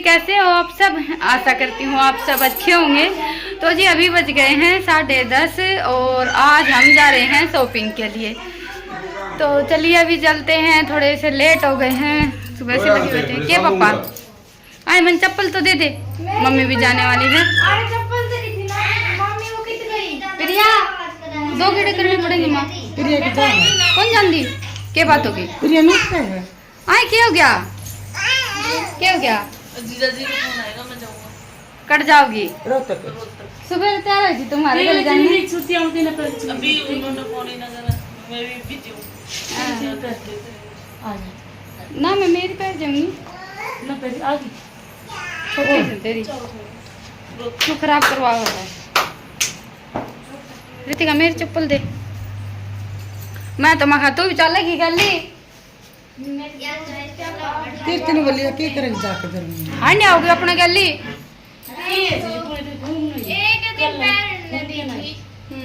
कैसे हो आप सब? आशा करती हूँ आप सब अच्छे होंगे। तो जी अभी बज गए हैं 10:30 और आज हम जा रहे हैं शॉपिंग के लिए। तो चलिए अभी चलते हैं, थोड़े से लेट हो गए हैं, सुबह से लगे हुए थे। क्या पापा आए, मन चप्पल तो दे दे, मम्मी भी जाने वाली है। प्रिया दो कीड़े करने पड़ेंगे माँ। कौन जानती क्या बात होगी? आए क्या हो गया? क्या हो गया? कट जाओगी? सुबह तैयार हुई थी तुम्हारे घर जाने में? अभी उन्होंने फोन ही ना करा, मैं भी बिजी हूँ। ना मैं मेरी पैर जाऊंगी ना पहले आ गई छोटी सी तेरी तू खराब करवा होता है। रितिका मेरी चप्पल दे। मैं तो मखा तू भी चलेगी गली कीर्तन बोलिए की करेंगे जाके घर में? हाँ नहीं आओगी अपने गली?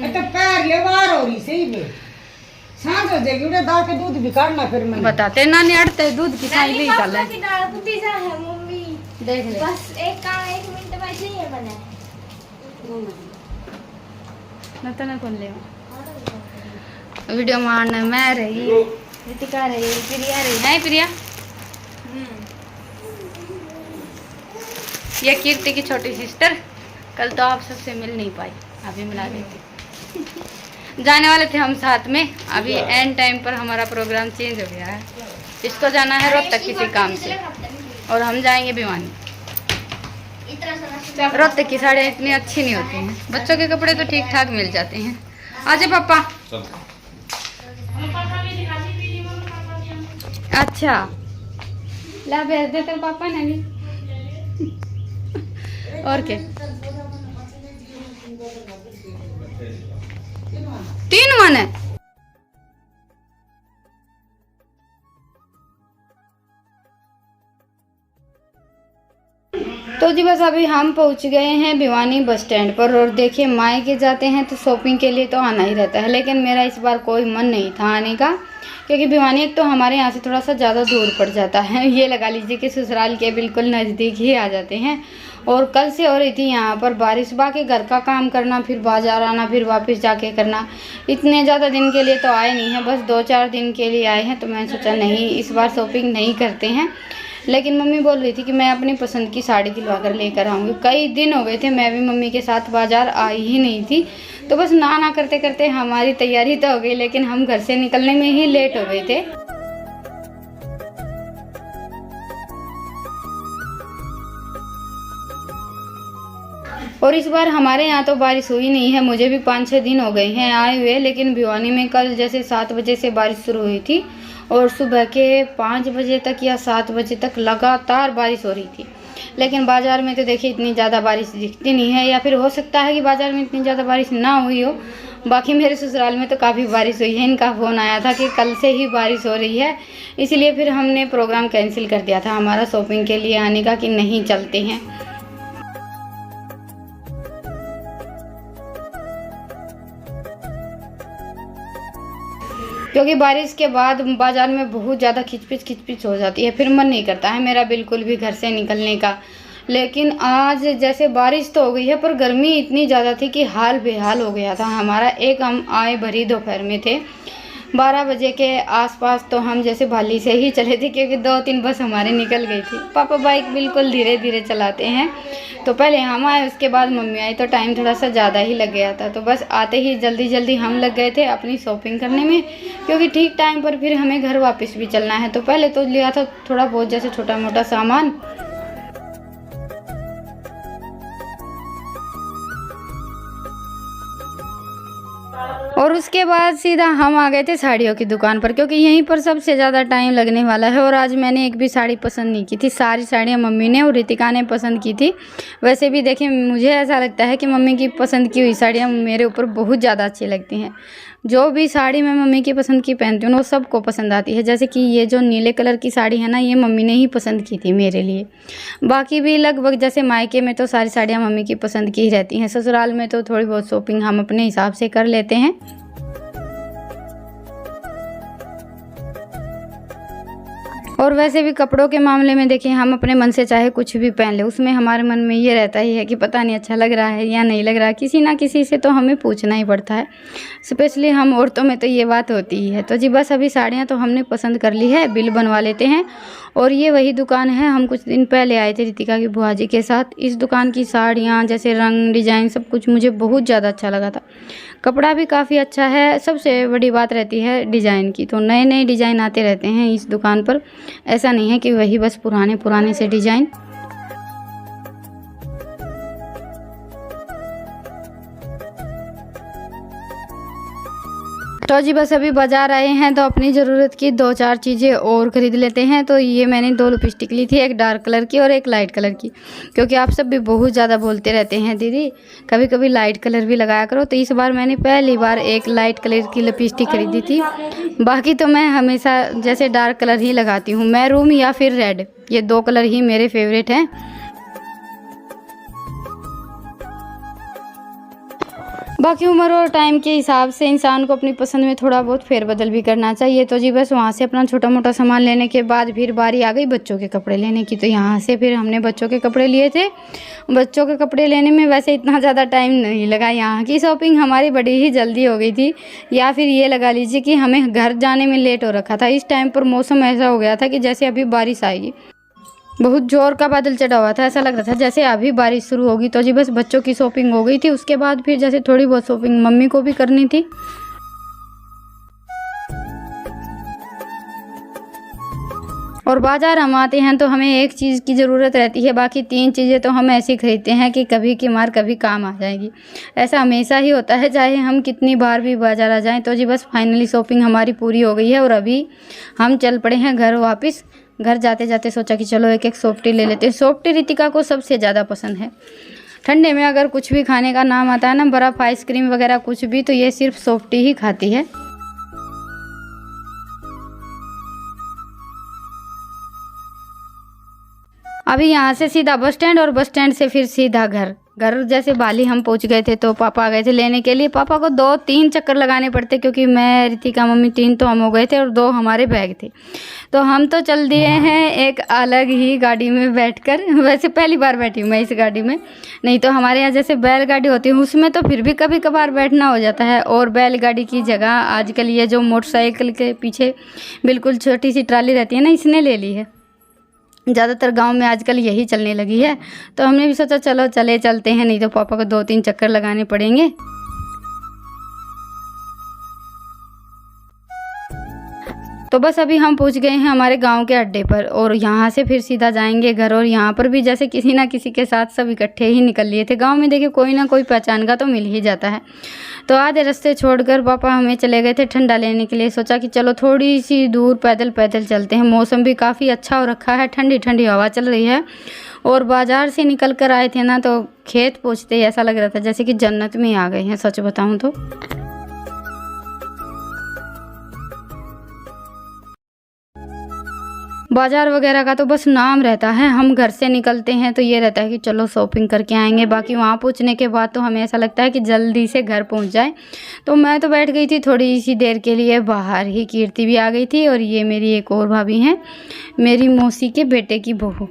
तो पैर ले बाहर हो रही सही में सांस हो जाएगी उड़े दाल के दूध भी काटना फिर मैं बताते ना नहीं अड़ते दूध की साई भी चल है। मम्मी देख ले बस एक मिनट में ही बना न तो ना कौन ले वीडियो मारने मैं रही, रितिका रही, प्रिया रही। नहीं प्रिया ये कीर्ति की छोटी सिस्टर। कल तो आप सबसे मिल नहीं पाई, अभी मिला देती। जाने वाले थे हम साथ में, अभी एंड टाइम पर हमारा प्रोग्राम चेंज हो गया है। इसको जाना है रोहतक किसी काम से और हम जाएंगे भिवानी। रोहतक की साड़ियाँ इतनी अच्छी नहीं होती हैं, बच्चों के कपड़े तो ठीक ठाक मिल जाते हैं। आजा पापा। अच्छा ला भेज देते पापा ने और क्या 3 मन है। तो जी बस अभी हम पहुंच गए हैं भिवानी बस स्टैंड पर। और देखिए मायके जाते हैं तो शॉपिंग के लिए तो आना ही रहता है, लेकिन मेरा इस बार कोई मन नहीं था आने का, क्योंकि भिवानी एक तो हमारे यहाँ से थोड़ा सा ज़्यादा दूर पड़ जाता है। ये लगा लीजिए कि ससुराल के बिल्कुल नज़दीक ही आ जाते हैं। और कल से हो रही थी यहाँ पर बारिश, बाकी घर का काम करना, फिर बाजार आना, फिर वापस जाके करना। इतने ज़्यादा दिन के लिए तो आए नहीं हैं, बस 2-4 दिन के लिए आए हैं। तो मैंने सोचा नहीं इस बार शॉपिंग नहीं करते हैं। लेकिन मम्मी बोल रही थी कि मैं अपनी पसंद की साड़ी दिलवा कर लेकर आऊँगी। कई दिन हो गए थे मैं भी मम्मी के साथ बाज़ार आई ही नहीं थी। तो बस ना करते करते हमारी तैयारी तो हो गई, लेकिन हम घर से निकलने में ही लेट हो गए थे। और इस बार हमारे यहाँ तो बारिश हुई नहीं है। मुझे भी 5-6 दिन हो गए हैं आए हुए, लेकिन भिवानी में कल जैसे 7 बजे से बारिश शुरू हुई थी और सुबह के 5 बजे तक या 7 बजे तक लगातार बारिश हो रही थी। लेकिन बाज़ार में तो देखिए इतनी ज़्यादा बारिश दिखती नहीं है, या फिर हो सकता है कि बाज़ार में इतनी ज़्यादा बारिश ना हुई हो। बाकी मेरे ससुराल में तो काफ़ी बारिश हुई है। इनका फ़ोन आया था कि कल से ही बारिश हो रही है, इसलिए फिर हमने प्रोग्राम कैंसिल कर दिया था हमारा शॉपिंग के लिए आने का, कि नहीं चलते हैं। क्योंकि बारिश के बाद बाज़ार में बहुत ज़्यादा खिचपिच हो जाती है, फिर मन नहीं करता है मेरा बिल्कुल भी घर से निकलने का। लेकिन आज जैसे बारिश तो हो गई है, पर गर्मी इतनी ज़्यादा थी कि हाल बेहाल हो गया था हमारा। एक हम आए भरी दोपहर में थे, 12 बजे के आसपास तो हम जैसे भाली से ही चले थे, क्योंकि 2-3 बस हमारे निकल गई थी। पापा बाइक बिल्कुल धीरे धीरे चलाते हैं, तो पहले हम आए उसके बाद मम्मी आई, तो टाइम थोड़ा सा ज़्यादा ही लग गया था। तो बस आते ही जल्दी हम लग गए थे अपनी शॉपिंग करने में, क्योंकि ठीक टाइम पर फिर हमें घर वापस भी चलना है। तो पहले तो लिया था थोड़ा बहुत जैसे छोटा मोटा सामान। और उसके बाद सीधा हम आ गए थे साड़ियों की दुकान पर, क्योंकि यहीं पर सबसे ज़्यादा टाइम लगने वाला है। और आज मैंने एक भी साड़ी पसंद नहीं की थी, सारी साड़ियाँ मम्मी ने और रितिका ने पसंद की थी। वैसे भी देखिए मुझे ऐसा लगता है कि मम्मी की पसंद की हुई साड़ियाँ मेरे ऊपर बहुत ज़्यादा अच्छी लगती हैं। जो भी साड़ी मैं मम्मी की पसंद की पहनती हूँ वो सबको पसंद आती है। जैसे कि ये जो नीले कलर की साड़ी है ना, ये मम्मी ने ही पसंद की थी मेरे लिए। बाकी भी लगभग जैसे मायके में तो सारी साड़ियाँ मम्मी की पसंद की ही रहती हैं, ससुराल में तो थोड़ी बहुत शॉपिंग हम अपने हिसाब से कर लेते हैं। और वैसे भी कपड़ों के मामले में देखिए, हम अपने मन से चाहे कुछ भी पहन ले, उसमें हमारे मन में ये रहता ही है कि पता नहीं अच्छा लग रहा है या नहीं लग रहा है। किसी ना किसी से तो हमें पूछना ही पड़ता है, स्पेशली हम औरतों में तो ये बात होती ही है। तो जी बस अभी साड़ियाँ तो हमने पसंद कर ली है, बिल बनवा लेते हैं। और ये वही दुकान है, हम कुछ दिन पहले आए थे रितिका की बुआ जी के साथ। इस दुकान की साड़ियाँ जैसे रंग, डिज़ाइन सब कुछ मुझे बहुत ज़्यादा अच्छा लगा था। कपड़ा भी काफ़ी अच्छा है। सबसे बड़ी बात रहती है डिज़ाइन की, तो नए नए डिज़ाइन आते रहते हैं इस दुकान पर। ऐसा नहीं है कि वही बस पुराने पुराने से डिज़ाइन। तो जी बस अभी बाज़ार आए हैं तो अपनी ज़रूरत की 2-4 चीज़ें और ख़रीद लेते हैं। तो ये मैंने 2 लिपस्टिक ली थी, एक डार्क कलर की और एक लाइट कलर की, क्योंकि आप सब भी बहुत ज़्यादा बोलते रहते हैं दीदी कभी कभी लाइट कलर भी लगाया करो। तो इस बार मैंने पहली बार एक लाइट कलर की लिपस्टिक खरीदी थी। बाकी तो मैं हमेशा जैसे डार्क कलर ही लगाती हूँ, मैरून या फिर रेड, ये 2 कलर ही मेरे फेवरेट हैं। बाकी उम्र और टाइम के हिसाब से इंसान को अपनी पसंद में थोड़ा बहुत फेरबदल भी करना चाहिए। तो जी बस वहाँ से अपना छोटा मोटा सामान लेने के बाद फिर बारी आ गई बच्चों के कपड़े लेने की। तो यहाँ से फिर हमने बच्चों के कपड़े लिए थे। बच्चों के कपड़े लेने में वैसे इतना ज़्यादा टाइम नहीं लगा, यहाँ की शॉपिंग हमारी बड़ी ही जल्दी हो गई थी, या फिर ये लगा लीजिए कि हमें घर जाने में लेट हो रखा था। इस टाइम पर मौसम ऐसा हो गया था कि जैसे अभी बारिश आएगी, बहुत जोर का बादल चढ़ा हुआ था, ऐसा लग रहा था जैसे अभी बारिश शुरू होगी। तो जी बस बच्चों की शॉपिंग हो गई थी। उसके बाद फिर जैसे थोड़ी बहुत शॉपिंग मम्मी को भी करनी थी। और बाज़ार हम आते हैं तो हमें एक चीज़ की ज़रूरत रहती है, बाकी 3 चीज़ें तो हम ऐसी खरीदते हैं कि कभी की मार कभी काम आ जाएगी। ऐसा हमेशा ही होता है, चाहे हम कितनी बार भी बाज़ार आ जाएं। तो जी बस फाइनली शॉपिंग हमारी पूरी हो गई है और अभी हम चल पड़े हैं घर वापस। घर जाते जाते सोचा कि चलो एक सॉफ्टी ले लेते हैं। सॉफ्टी रितिका को सबसे ज़्यादा पसंद है। ठंडे में अगर कुछ भी खाने का नाम आता है ना, बर्फ़, आइसक्रीम वगैरह कुछ भी, तो ये सिर्फ सॉफ्टी ही खाती है। अभी यहाँ से सीधा बस स्टैंड और बस स्टैंड से फिर सीधा घर। जैसे बाली हम पहुँच गए थे तो पापा आ गए थे लेने के लिए। पापा को 2-3 चक्कर लगाने पड़ते, क्योंकि मैं, रितिका, मम्मी 3 तो हम हो गए थे और 2 हमारे बैग थे। तो हम तो चल दिए हैं एक अलग ही गाड़ी में बैठकर। वैसे पहली बार बैठी हूँ मैं इस गाड़ी में, नहीं तो हमारे यहाँ जैसे बैलगाड़ी होती है उसमें तो फिर भी कभी कभार बैठना हो जाता है। और बैलगाड़ी की जगह आजकल ये जो मोटरसाइकिल के पीछे बिल्कुल छोटी सी ट्राली रहती है ना, इसने ले ली है। ज़्यादातर गांव में आजकल यही चलने लगी है। तो हमने भी सोचा चलो चलते हैं, नहीं तो पापा को 2-3 चक्कर लगाने पड़ेंगे। तो बस अभी हम पहुंच गए हैं हमारे गांव के अड्डे पर और यहाँ से फिर सीधा जाएंगे घर। और यहाँ पर भी जैसे किसी ना किसी के साथ सब इकट्ठे ही निकल लिए थे। गांव में देखिए कोई ना कोई पहचान का तो मिल ही जाता है। तो आधे रास्ते छोड़कर पापा हमें चले गए थे ठंडा लेने के लिए। सोचा कि चलो थोड़ी सी दूर पैदल पैदल चलते हैं। मौसम भी काफ़ी अच्छा हो रखा है, ठंडी ठंडी हवा चल रही है। और बाज़ार से निकल कर आए थे ना, तो खेत पहुँचते ही ऐसा लग रहा था जैसे कि जन्नत में आ गए हैं, सच बताऊँ तो। बाज़ार वगैरह का तो बस नाम रहता है। हम घर से निकलते हैं तो ये रहता है कि चलो शॉपिंग करके आएंगे। बाकी वहाँ पहुँचने के बाद तो हमें ऐसा लगता है कि जल्दी से घर पहुँच जाए। तो मैं तो बैठ गई थी थोड़ी सी देर के लिए बाहर ही। कीर्ति भी आ गई थी और ये मेरी एक और भाभी हैं, मेरी मौसी के बेटे की बहू,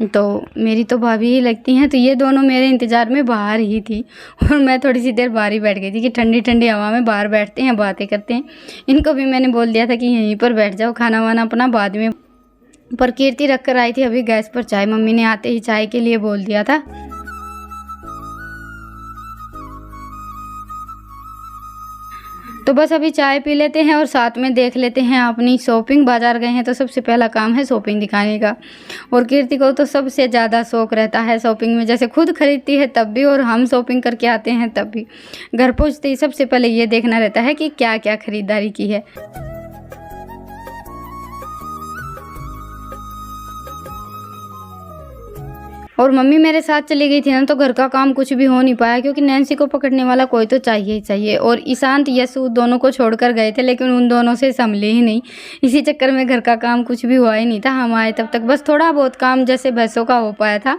तो मेरी तो भाभी ही लगती हैं। तो ये दोनों मेरे इंतज़ार में बाहर ही थी और मैं थोड़ी सी देर बाहर ही बैठ गई थी कि ठंडी ठंडी हवा में बाहर बैठते हैं, बातें करते हैं। इनको भी मैंने बोल दिया था कि यहीं पर बैठ जाओ, खाना वाना अपना बाद में। पर कीर्ति रख कर आई थी अभी गैस पर चाय। मम्मी ने आते ही चाय के लिए बोल दिया था। तो बस अभी चाय पी लेते हैं और साथ में देख लेते हैं अपनी शॉपिंग। बाज़ार गए हैं तो सबसे पहला काम है शॉपिंग दिखाने का। और कीर्ति को तो सबसे ज़्यादा शौक़ रहता है शॉपिंग में, जैसे खुद खरीदती है तब भी और हम शॉपिंग करके आते हैं तब भी। घर पहुँचते ही सबसे पहले ये देखना रहता है कि क्या क्या खरीदारी की है। और मम्मी मेरे साथ चली गई थी ना, तो घर का काम कुछ भी हो नहीं पाया, क्योंकि नैन्सी को पकड़ने वाला कोई तो चाहिए ही चाहिए। और ईशांत, यसु दोनों को छोड़कर गए थे, लेकिन उन दोनों से संभले ही नहीं। इसी चक्कर में घर का काम कुछ भी हुआ ही नहीं था। हम आए तब तक बस थोड़ा बहुत काम जैसे भैंसों का हो पाया था,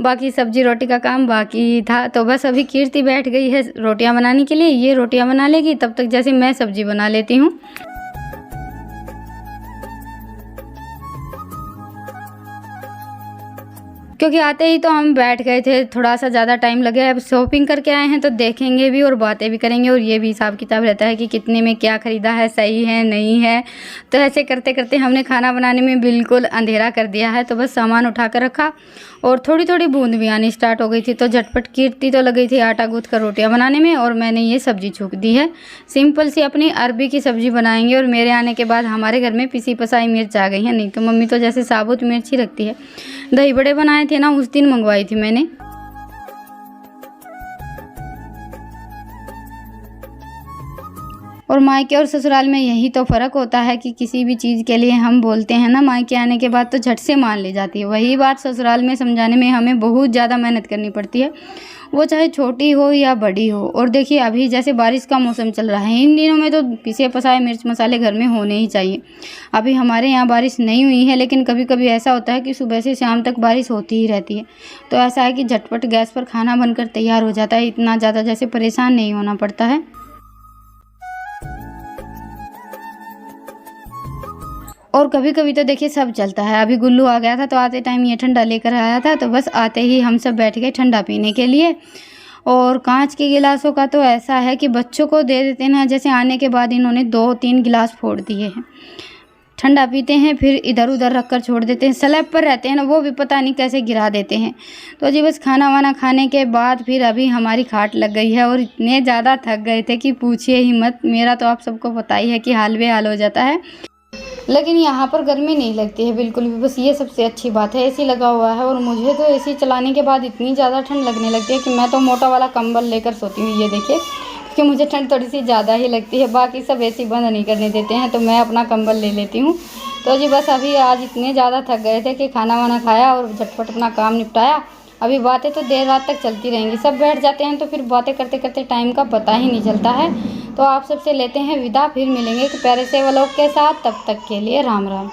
बाकी सब्जी रोटी का काम बाकी था। तो बस अभी कीर्ति बैठ गई है रोटियाँ बनाने के लिए। ये रोटियाँ बना लेगी, तब तक जैसे मैं सब्जी बना लेती हूँ। क्योंकि आते ही तो हम बैठ गए थे, थोड़ा सा ज़्यादा टाइम लगे। अब शॉपिंग करके आए हैं तो देखेंगे भी और बातें भी करेंगे, और ये भी हिसाब किताब रहता है कि कितने में क्या ख़रीदा है, सही है नहीं है। तो ऐसे करते करते हमने खाना बनाने में बिल्कुल अंधेरा कर दिया है। तो बस सामान उठा कर रखा और थोड़ी थोड़ी बूंद भी आनी स्टार्ट हो गई थी, तो झटपट कीर्ति तो लग गई थी आटा गूँथ कर रोटियाँ बनाने में, और मैंने ये सब्ज़ी छूक दी है। सिंपल सी अपनी अरबी की सब्ज़ी बनाएंगे। और मेरे आने के बाद हमारे घर में पिसी पसाई मिर्च आ गई है, नहीं तो मम्मी तो जैसे साबुत मिर्च ही रखती है। दही बड़े बनाए थे ना, उस दिन मंगवाई थी मैंने। और मायके और ससुराल में यही तो फ़र्क होता है कि किसी भी चीज़ के लिए हम बोलते हैं ना, मायके आने के बाद तो झट से मान ली जाती है। वही बात ससुराल में समझाने में हमें बहुत ज़्यादा मेहनत करनी पड़ती है, वो चाहे छोटी हो या बड़ी हो। और देखिए अभी जैसे बारिश का मौसम चल रहा है, इन दिनों में तो पिसे पसाए मिर्च मसाले घर में होने ही चाहिए। अभी हमारे यहाँ बारिश नहीं हुई है, लेकिन कभी कभी ऐसा होता है कि सुबह से शाम तक बारिश होती ही रहती है। तो ऐसा है कि झटपट गैस पर खाना बनकर तैयार हो जाता है, इतना ज़्यादा जैसे परेशान नहीं होना पड़ता है। और कभी कभी तो देखिए सब चलता है। अभी गुल्लू आ गया था तो आते टाइम ये ठंडा लेकर आया था, तो बस आते ही हम सब बैठ गए ठंडा पीने के लिए। और कांच के गिलासों का तो ऐसा है कि बच्चों को दे देते हैं, जैसे आने के बाद इन्होंने 2-3 गिलास फोड़ दिए हैं। ठंडा पीते हैं फिर इधर उधर रख कर छोड़ देते हैं, स्लैब पर रहते हैं ना, वो भी पता नहीं कैसे गिरा देते हैं। तो जी बस खाना वाना खाने के बाद फिर अभी हमारी खाट लग गई है, और इतने ज़्यादा थक गए थे कि पूछिए ही मत। मेरा तो आप सबको पता ही है कि हाल बेहाल हो जाता है। लेकिन यहाँ पर गर्मी नहीं लगती है बिल्कुल भी, बस ये सबसे अच्छी बात है। एसी लगा हुआ है, और मुझे तो एसी चलाने के बाद इतनी ज़्यादा ठंड लगने लगती है कि मैं तो मोटा वाला कंबल लेकर सोती हूँ, ये देखिए, क्योंकि मुझे ठंड थोड़ी सी ज़्यादा ही लगती है। बाकी सब एसी बंद नहीं करने देते हैं, तो मैं अपना कंबल ले लेती हूँ। तो जी बस अभी आज इतने ज़्यादा थक गए थे कि खाना वाना खाया और झटपट अपना काम निपटाया। अभी बातें तो देर रात तक चलती रहेंगी, सब बैठ जाते हैं तो फिर बातें करते करते टाइम का पता ही नहीं चलता है। तो आप सबसे लेते हैं विदा, फिर मिलेंगे एक प्यारे से व्लॉग के साथ। तब तक के लिए राम राम।